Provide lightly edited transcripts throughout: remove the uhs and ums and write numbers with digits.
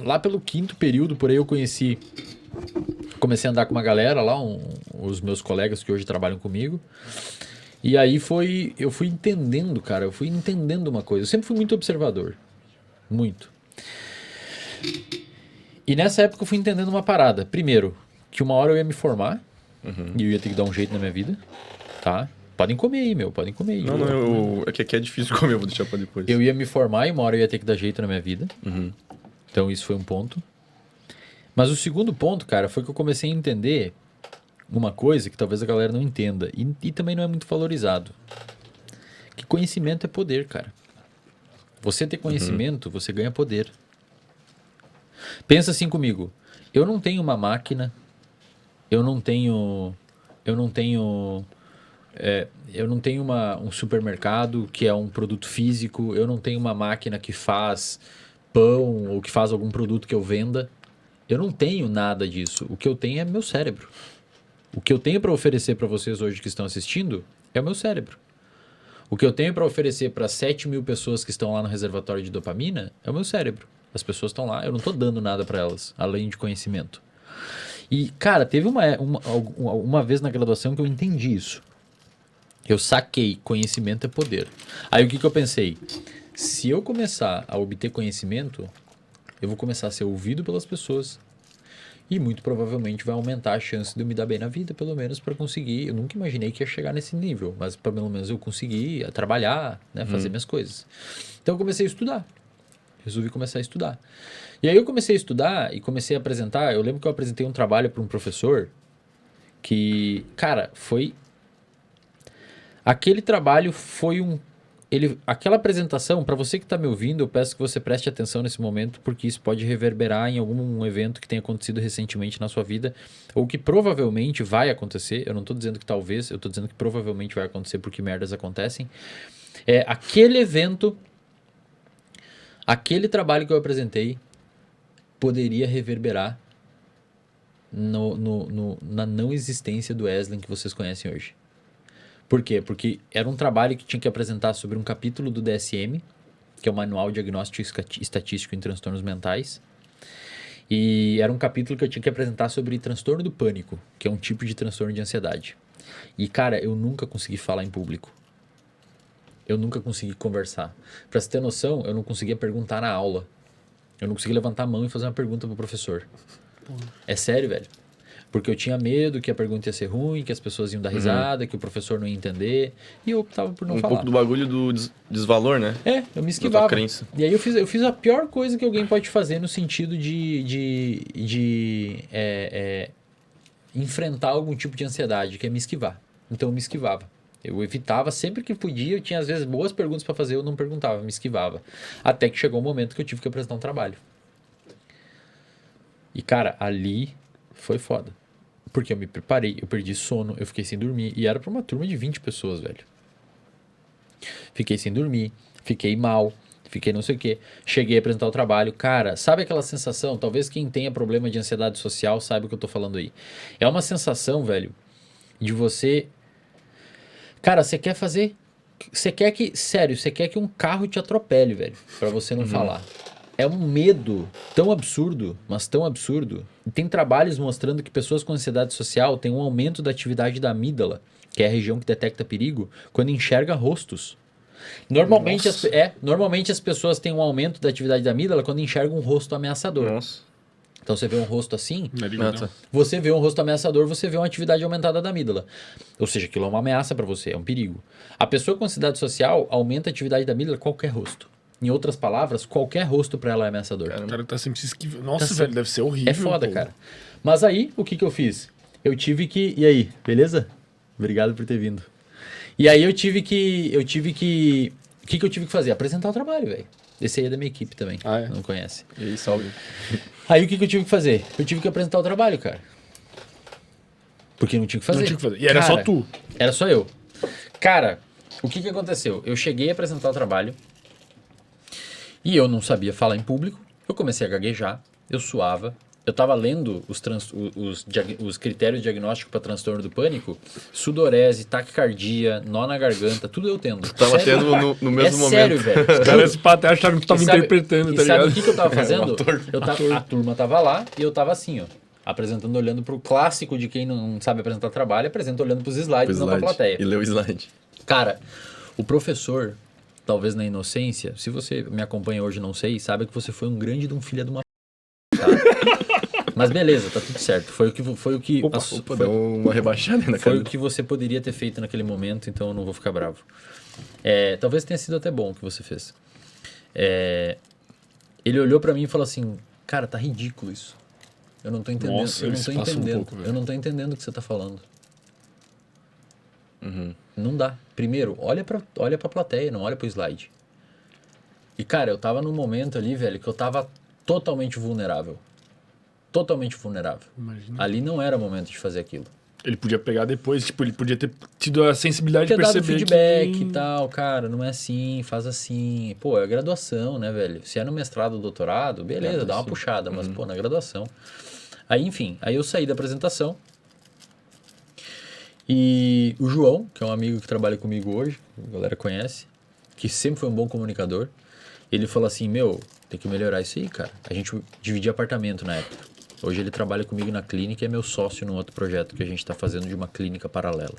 lá pelo quinto período, por aí eu comecei a andar com uma galera lá, os meus colegas que hoje trabalham comigo. E aí eu fui entendendo, cara, eu fui entendendo uma coisa. Eu sempre fui muito observador, muito. E nessa época eu fui entendendo uma parada. Primeiro, que uma hora eu ia me formar e eu ia ter que dar um jeito na minha vida, tá? Podem comer aí, meu, podem comer aí. Não, é que aqui é difícil comer, eu vou deixar pra depois. Eu ia me formar e uma hora eu ia ter que dar jeito na minha vida. Então isso foi um ponto. Mas o segundo ponto, cara, foi que eu comecei a entender uma coisa que talvez a galera não entenda e também não é muito valorizado. Que conhecimento é poder, cara. Você ter conhecimento, você ganha poder. Pensa assim comigo. Eu não tenho uma máquina, eu não tenho um supermercado que é um produto físico, eu não tenho uma máquina que faz pão ou que faz algum produto que eu venda. Eu não tenho nada disso. O que eu tenho é meu cérebro. O que eu tenho para oferecer para vocês hoje que estão assistindo é o meu cérebro. O que eu tenho para oferecer para 7.000 pessoas que estão lá no reservatório de dopamina é o meu cérebro. As pessoas estão lá, eu não estou dando nada para elas, além de conhecimento. E, cara, teve uma vez na graduação que eu entendi isso. Eu saquei, conhecimento é poder. Aí o que eu pensei? Se eu começar a obter conhecimento, eu vou começar a ser ouvido pelas pessoas. E muito provavelmente vai aumentar a chance de eu me dar bem na vida, pelo menos para conseguir. Eu nunca imaginei que ia chegar nesse nível, mas pelo menos eu consegui trabalhar, né, fazer minhas coisas. Então eu comecei a estudar. Resolvi começar a estudar. E aí eu comecei a estudar e comecei a apresentar. Eu lembro que eu apresentei um trabalho para um professor que, cara, foi. Aquele trabalho foi aquela apresentação, para você que está me ouvindo, eu peço que você preste atenção nesse momento, porque isso pode reverberar em algum evento que tenha acontecido recentemente na sua vida, ou que provavelmente vai acontecer. Eu não estou dizendo que talvez, eu estou dizendo que provavelmente vai acontecer, porque merdas acontecem. Aquele evento, aquele trabalho que eu apresentei, poderia reverberar na não existência do Eslen que vocês conhecem hoje. Por quê? Porque era um trabalho que tinha que apresentar sobre um capítulo do DSM, que é o Manual Diagnóstico Estatístico em Transtornos Mentais. E era um capítulo que eu tinha que apresentar sobre transtorno do pânico, que é um tipo de transtorno de ansiedade. E, cara, eu nunca consegui falar em público. Eu nunca consegui conversar. Pra você ter noção, eu não conseguia perguntar na aula. Eu não conseguia levantar a mão e fazer uma pergunta pro professor. É sério, velho. Porque eu tinha medo que a pergunta ia ser ruim, que as pessoas iam dar risada, que o professor não ia entender. E eu optava por não falar. Um pouco do bagulho do desvalor, né? Eu me esquivava. Da tua crença. E aí eu fiz a pior coisa que alguém pode fazer no sentido de enfrentar algum tipo de ansiedade, que é me esquivar. Então eu me esquivava. Eu evitava sempre que podia. Eu tinha às vezes boas perguntas para fazer, eu não perguntava, eu me esquivava. Até que chegou um momento que eu tive que apresentar um trabalho. E, cara, ali foi foda. Porque eu me preparei, eu perdi sono, eu fiquei sem dormir. E era pra uma turma de 20 pessoas, velho. Fiquei sem dormir, fiquei mal, fiquei não sei o quê. Cheguei a apresentar o trabalho. Cara, sabe aquela sensação? Talvez quem tenha problema de ansiedade social saiba o que eu tô falando aí. É uma sensação, velho, de você... Cara, você quer fazer... Sério, você quer que um carro te atropele, velho, pra você não falar. É um medo tão absurdo, mas tão absurdo. E tem trabalhos mostrando que pessoas com ansiedade social têm um aumento da atividade da amígdala, que é a região que detecta perigo, quando enxerga rostos. Normalmente as pessoas têm um aumento da atividade da amígdala quando enxergam um rosto ameaçador. Nossa. Então você vê um rosto assim, Tá. você vê um rosto ameaçador, você vê uma atividade aumentada da amígdala. Ou seja, aquilo é uma ameaça para você, é um perigo. A pessoa com ansiedade social aumenta a atividade da amígdala qualquer rosto. Em outras palavras, qualquer rosto pra ela é ameaçador. O cara tá sempre se esquivando. Nossa, Tá velho, deve ser horrível. É foda, pô. cara. Mas aí, o que eu fiz? Eu tive que... E aí, beleza? Obrigado por ter vindo. E aí eu tive que... O que eu tive que fazer? Apresentar o trabalho, velho. Esse aí é da minha equipe também. Ah, é? Não conhece. E aí, salve. Aí o que eu tive que fazer? Eu tive que apresentar o trabalho, cara. Porque não tinha o que fazer. Não tinha o que fazer. E era só tu. Era só eu. Cara, o que aconteceu? Eu cheguei a apresentar o trabalho e eu não sabia falar em público. Eu comecei a gaguejar, eu suava, eu tava lendo os critérios diagnósticos para transtorno do pânico, sudorese, taquicardia, nó na garganta, tudo eu tendo. Tava Sério? tendo no mesmo momento. Sério, velho. Os caras até acharam que tu tava interpretando, tá e sabe ligado? o que eu tava fazendo? ator. A turma tava lá e eu tava assim, ó. Apresentando, olhando pro clássico de quem não sabe apresentar trabalho, apresenta olhando pros slides, não pra plateia. E leu o slide. Cara, o professor, talvez na inocência, se você me acompanha hoje, não sei, sabe que você foi um grande de um filho de uma tá? Mas beleza, tá tudo certo. Foi o que Deu uma rebaixada na foi cara. o que você poderia ter feito naquele momento, então eu não vou ficar bravo. Talvez tenha sido até bom o que você fez. Ele olhou pra mim e falou assim, cara, tá ridículo isso. Eu não tô entendendo. Nossa, eu não tô isso passa um entendendo. pouco, velho. Eu não tô entendendo o que você tá falando. Uhum. Não dá. Primeiro, olha pra plateia, não olha pro slide. E, cara, eu tava num momento ali, velho, que eu tava totalmente vulnerável. Totalmente vulnerável. Imagina. Ali não era momento de fazer aquilo. Ele podia pegar depois, tipo, ele podia ter tido a sensibilidade de Ter dado perceber feedback que... e tal, cara, não é assim, faz assim. Pô, é graduação, né, velho? Se é no mestrado ou doutorado, beleza, dá uma puxada, mas, pô, na graduação. Aí, enfim, aí eu saí da apresentação e o João, que é um amigo que trabalha comigo hoje, a galera conhece, que sempre foi um bom comunicador, ele falou assim, meu, tem que melhorar isso aí, cara. A gente dividia apartamento na época. Hoje ele trabalha comigo na clínica e é meu sócio num outro projeto que a gente está fazendo de uma clínica paralela.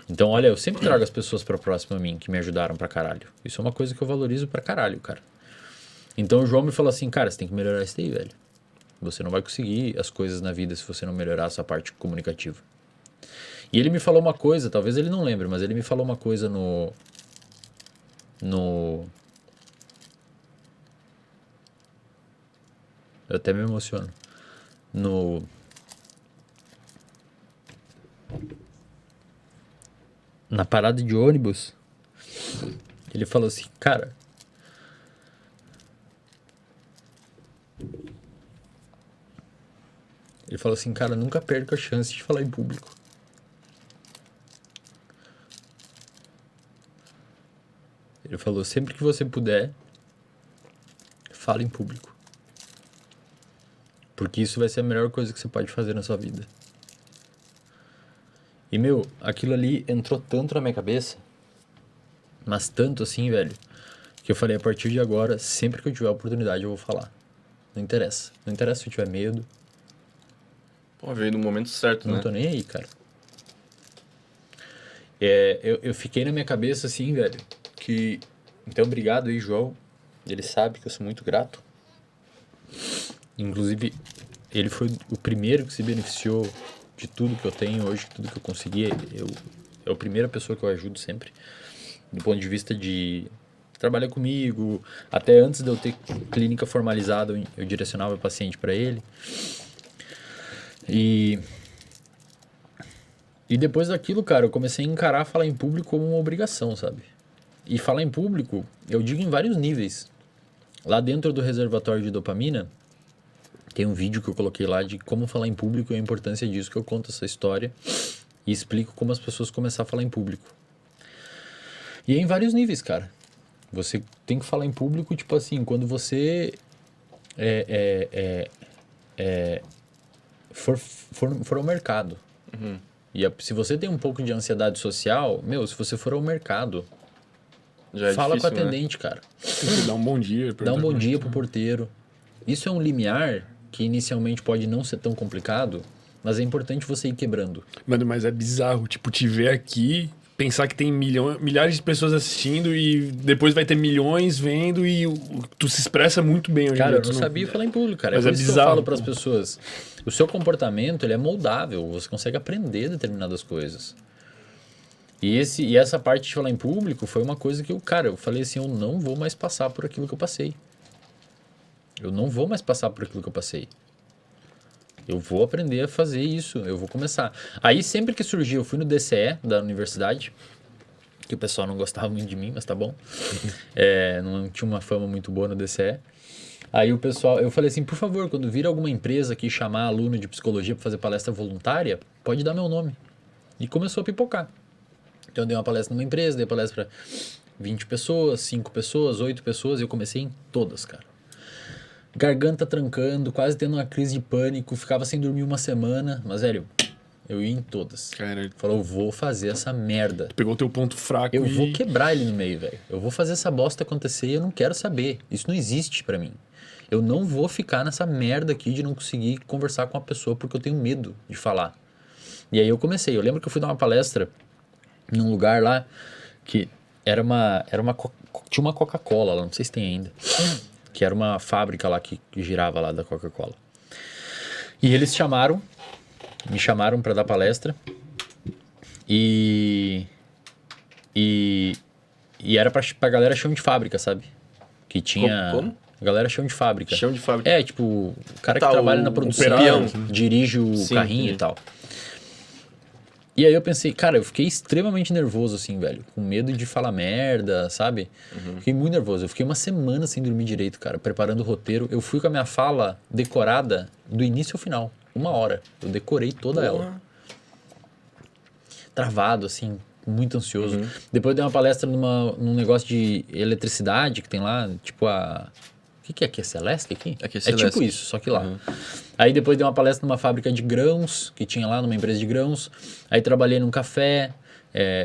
Então, olha, eu sempre trago as pessoas para próximo a mim, que me ajudaram pra caralho. Isso é uma coisa que eu valorizo pra caralho, cara. Então o João me falou assim, cara, você tem que melhorar isso aí, velho. Você não vai conseguir as coisas na vida se você não melhorar a sua parte comunicativa. E ele me falou uma coisa, talvez ele não lembre, mas ele me falou uma coisa eu até me emociono. Na parada de ônibus, ele falou assim, cara, nunca perca a chance de falar em público. Ele falou, sempre que você puder, fala em público. Porque isso vai ser a melhor coisa que você pode fazer na sua vida. E, meu, aquilo ali entrou tanto na minha cabeça, mas tanto assim, velho, que eu falei, a partir de agora, sempre que eu tiver a oportunidade, eu vou falar. Não interessa. Não interessa se eu tiver medo. Pô, veio no momento certo, Não né? tô nem aí, cara. Eu fiquei na minha cabeça assim, velho, que... Então, obrigado aí, João. Ele sabe que eu sou muito grato. Inclusive, ele foi o primeiro que se beneficiou de tudo que eu tenho hoje, tudo que eu consegui. É a primeira pessoa que eu ajudo sempre. Do ponto de vista de trabalhar comigo. Até antes de eu ter clínica formalizada, eu direcionava paciente para ele. E depois daquilo, cara, eu comecei a encarar falar em público como uma obrigação, sabe? E falar em público, eu digo em vários níveis. Lá dentro do reservatório de dopamina, tem um vídeo que eu coloquei lá de como falar em público e a importância disso, que eu conto essa história e explico como as pessoas começam a falar em público. E é em vários níveis, cara. Você tem que falar em público, tipo assim, quando você for ao mercado. Uhum. E se você tem um pouco de ansiedade social, meu, se você for ao mercado, Já é fala difícil, com o atendente, cara. Tem que dar um bom dia. Dá um bom perguntar dia como pro porteiro. Isso é um limiar que inicialmente pode não ser tão complicado, mas é importante você ir quebrando. Mano, mas é bizarro, tipo, te ver aqui, pensar que tem milhares de pessoas assistindo e depois vai ter milhões vendo e tu se expressa muito bem hoje em Cara, dia, eu tu não sabia falar em público, cara. Mas É é por isso que eu bizarro, falo para as pô. pessoas. O seu comportamento, ele é moldável. Você consegue aprender determinadas coisas. E essa parte de falar em público foi uma coisa que eu falei assim, eu não vou mais passar por aquilo que eu passei. Eu não vou mais passar por aquilo que eu passei. Eu vou aprender a fazer isso, eu vou começar. Aí sempre que surgiu, eu fui no DCE da universidade, que o pessoal não gostava muito de mim, mas tá bom. Não tinha uma fama muito boa no DCE. Aí o pessoal, eu falei assim, por favor, quando vir alguma empresa aqui chamar aluno de psicologia para fazer palestra voluntária, pode dar meu nome. E começou a pipocar. Então eu dei uma palestra numa empresa, dei palestra para 20 pessoas, 5 pessoas, 8 pessoas, e eu comecei em todas, cara. garganta trancando, quase tendo uma crise de pânico, ficava sem dormir uma semana, mas, velho, eu ia em todas. Cara, Falou, eu vou fazer essa merda. pegou o teu ponto fraco Eu e... vou quebrar ele no meio, velho. Eu vou fazer essa bosta acontecer e eu não quero saber. Isso não existe pra mim. Eu não vou ficar nessa merda aqui de não conseguir conversar com a pessoa porque eu tenho medo de falar. E aí eu comecei. Eu lembro que eu fui dar uma palestra num lugar lá que tinha uma Coca-Cola lá, não sei se tem ainda. Que era uma fábrica lá que girava lá da Coca-Cola. E eles me chamaram pra dar palestra. E era pra galera chão de fábrica, sabe? Que tinha... Como? Galera chão de fábrica. Chão de fábrica. É, tipo, o cara Tá, que trabalha o na produção, peão. dirige o Sim, carrinho entendi. e tal. E aí eu pensei, cara, eu fiquei extremamente nervoso, assim, velho. Com medo de falar merda, sabe? Fiquei muito nervoso. Eu fiquei uma semana sem dormir direito, cara, preparando o roteiro. Eu fui com a minha fala decorada do início ao final. 1 hora. Eu decorei toda ela. Travado, assim, muito ansioso. Depois eu dei uma palestra num negócio de eletricidade que tem lá, tipo a... O que é aqui? É Celeste aqui? Aqui é É Celeste. tipo isso, só que lá. Aí depois dei uma palestra numa fábrica de grãos, que tinha lá, numa empresa de grãos. Aí trabalhei num café,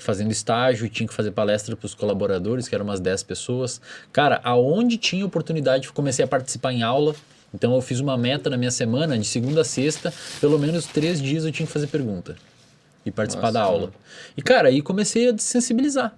fazendo estágio, e tinha que fazer palestra para os colaboradores, que eram umas 10 pessoas. Cara, aonde tinha oportunidade, comecei a participar em aula. Então eu fiz uma meta na minha semana, de segunda a sexta, pelo menos 3 dias eu tinha que fazer pergunta. E participar da aula. E, cara, aí comecei a desensibilizar.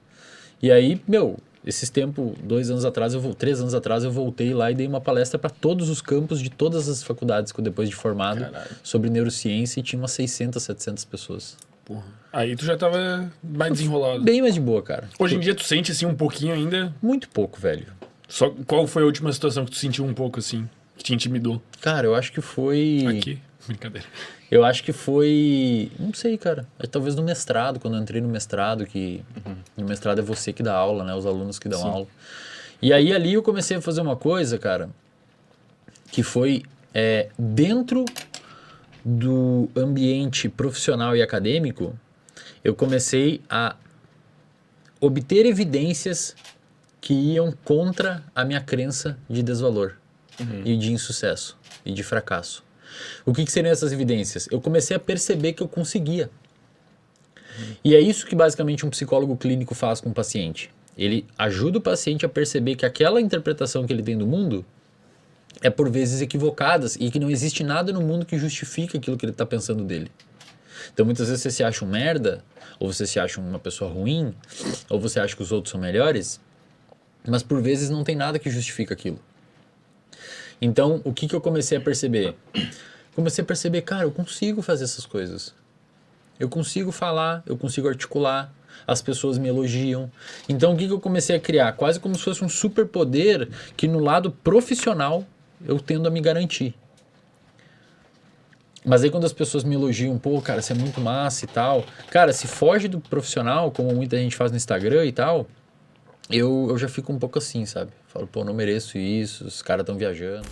E aí, meu, esses tempos, 3 anos atrás, eu voltei lá e dei uma palestra para todos os campos de todas as faculdades que eu, depois de formado, sobre neurociência, e tinha umas 600, 700 pessoas. Porra. Aí tu já tava mais desenrolado. Bem mais de boa, cara. Hoje em dia tu sente assim um pouquinho ainda? Muito pouco, velho. Só qual foi a última situação que tu sentiu um pouco assim, que te intimidou? Cara, eu acho que foi... Aqui. Brincadeira. Eu acho que foi... Não sei, cara. Talvez no mestrado, quando eu entrei no mestrado, que no mestrado é você que dá aula, né? Os alunos que dão aula. E aí ali eu comecei a fazer uma coisa, cara, que foi dentro do ambiente profissional e acadêmico, eu comecei a obter evidências que iam contra a minha crença de desvalor e de insucesso e de fracasso. O que seriam essas evidências? Eu comecei a perceber que eu conseguia. E é isso que basicamente um psicólogo clínico faz com o paciente. Ele ajuda o paciente a perceber que aquela interpretação que ele tem do mundo é por vezes equivocadas e que não existe nada no mundo que justifique aquilo que ele está pensando dele. Então muitas vezes você se acha um merda, ou você se acha uma pessoa ruim, ou você acha que os outros são melhores, mas por vezes não tem nada que justifique aquilo. Então, o que eu comecei a perceber? Comecei a perceber, cara, eu consigo fazer essas coisas. Eu consigo falar, eu consigo articular, as pessoas me elogiam. Então, o que eu comecei a criar? Quase como se fosse um superpoder que no lado profissional eu tendo a me garantir. Mas aí quando as pessoas me elogiam, pô, cara, você é muito massa e tal. Cara, se foge do profissional, como muita gente faz no Instagram e tal, eu já fico um pouco assim, sabe? Falo, pô, não mereço isso, os caras estão viajando.